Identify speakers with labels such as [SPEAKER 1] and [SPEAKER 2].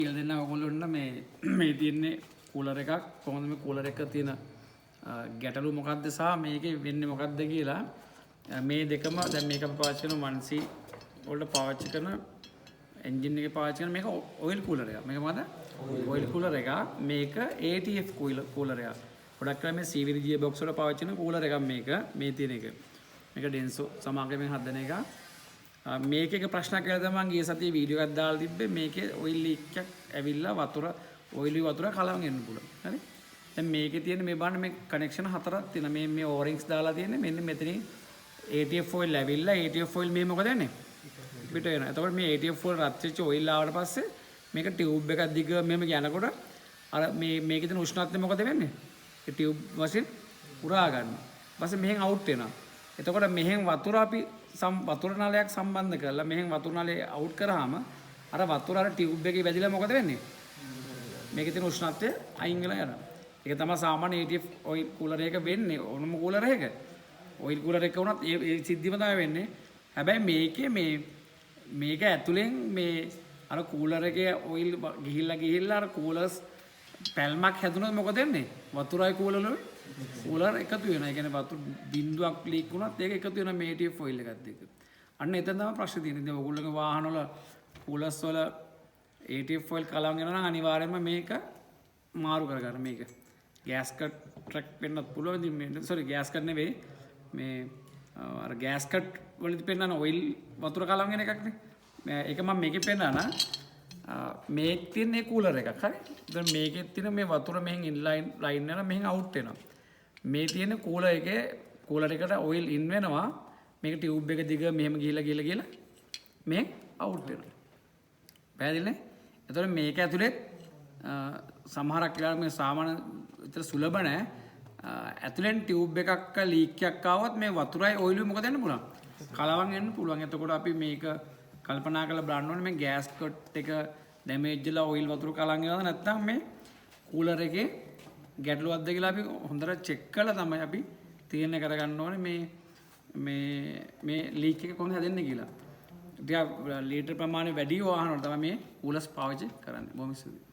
[SPEAKER 1] කියලා දෙන්න ඔයගොල්ලොන්ට මේ තියෙන්නේ කූලර් එකක් කොහොමද මේ කූලර් එක තියෙන ගැටලු මොකක්ද සහ මේකේ වෙන්නේ මොකක්ද කියලා මේ දෙකම දැන් මේක අපි පාවිච්චි කරන 1C වලට පාවිච්චි කරන එන්ජින් එකේ පාවිච්චි කරන මේක ඔයිල් කූලර් එකක්. මේක මොකද? ඔයිල් කූලර් එකක්. මේක ATF කූලර් එකක්. ගොඩක් කරලා මේ CVD gearbox වල පාවිච්චි කරන කූලර් එකක් මේක. මේ තියෙන එක. මේක ඩෙන්සෝ සමාගමෙන් හදන එකක්. මේක එක ප්‍රශ්නයක් කියලා තමයි මම ගිය සතියේ වීඩියෝ එකක් දාලා තිබ්බේ. මේකේ ඔයිල් ලීක් එකක් ඇවිල්ලා ඔයිලි වතුර කලවම් එන්න පුළුවන්. හරි? දැන් මේකේ තියෙන මේ බලන්න මේ කනෙක්ෂන් හතරක් තියෙනවා. මේ O-rings දාලා තියෙන්නේ මෙන්න මෙතනින් ATF oil ඇවිල්ලා ATF oil මේ මොකද වෙන්නේ? පිට වෙනවා. එතකොට මේ ATF oil රත් වෙච්ච oil ආවට පස්සේ මේක ටියුබ් එකක් දිග මෙහෙම යනකොට අර මේකේ තියෙන උෂ්ණත්වය මොකද වෙන්නේ? ඒ ටියුබ් වශයෙන් උරා ගන්නවා. ඊපස්සේ මෙහෙන් අවුට් වෙනවා. එතකොට මෙහෙන් වතුර අපි වතුර නලයක් සම්බන්ධ කරලා මෙහෙන් වතුර නලය අවුට් කරාම අර වතුර අර ටියුබ් එකේ වැදිලා මොකද වෙන්නේ? මේකේ තියෙන උෂ්ණත්වය අයින් වෙලා යනවා. ඒක තමයි සාමාන්‍ය ATF ඔයිල් කූලර් එක වෙන්නේ. ඕනම කූලර් එකක. ඔයිල් කූලර් එක වුණත් ඒ සිද්ධියම තමයි වෙන්නේ. හැබැයි මේකේ මේක ඇතුලෙන් මේ අර කූලර් එකේ ඔයිල් ගිහිල්ලා අර කූලර්ස් පැල්මක් හැදුනොත් මොකද වෙන්නේ? වතුරයි කූලර් එකතු වෙනවා. ඒ කියන්නේ වතුර බින්දුවක් ලීක් වුණත් ඒක එකතු වෙනවා මේ ATF ඔයිල් එකත් එක්ක. අන්න එතන තමයි ප්‍රශ්නේ තියෙන්නේ. ඉතින් ඔයගොල්ලෝගේ වාහන වල කූලර්ස් වල ATF oil කලවම් වෙනවා නම් අනිවාර්යයෙන්ම මේක මාරු කරගන්න මේක. ගෑස් කට් ට්‍රැක් වෙන්නත් පුළුවන්. ඉතින් මේ සෝරි ගෑස් කට් නෙවෙයි. මේ අර ගෑස් කට් වලදී පෙන්නන ඔයිල් වතුර කලවම් වෙන එකක්නේ. ඒක මම මේකේ පෙන්නනා. මේක තියෙන්නේ කූලර් එකක්. හරි. දැන් මේකෙත් තියෙන මේ වතුර මෙහෙන් ඉන්ලයින් ලයින් වෙනවා මෙහෙන් අවුට් වෙනවා. මේ තියෙන කූලර් එකට ඔයිල් ඉන් වෙනවා. මේක ටියුබ් එක දිග මෙහෙම ගිහිලා මෙහෙන් අවුට් වෙනවා. පැහැදිලිනේ? එතකොට මේක ඇතුලේ සමහරක් වෙලාවට මේ සාමාන්‍ය විතර සුලභ නැහැ. ඇතුලෙන් ටියුබ් එකක් ලීක් එකක් ආවොත් මේ වතුරයි ඔයිලුයි මොකද වෙන්න පුළුවන්? කලවම් වෙන්න පුළුවන්. එතකොට අපි මේක කල්පනා කරලා බලන්න ඕනේ මේ ගෑස් කට් එක ඩැමේජ් වෙලා ඔයිල් වතුර කලවම් වෙනවද නැත්නම් මේ කූලර් එකේ ගැටලුවක්ද කියලා අපි හොඳට චෙක් කරලා තමයි අපි තීරණය කරගන්න ඕනේ මේ ලීක් එක කොහොමද හැදෙන්නේ කියලා. ටිකක් ලීටර් ප්‍රමාණය වැඩි වාහන වල තමයි මේ කූලර්ස් පාවිච්චි කරන්නේ. බොහොම ස්තුතියි.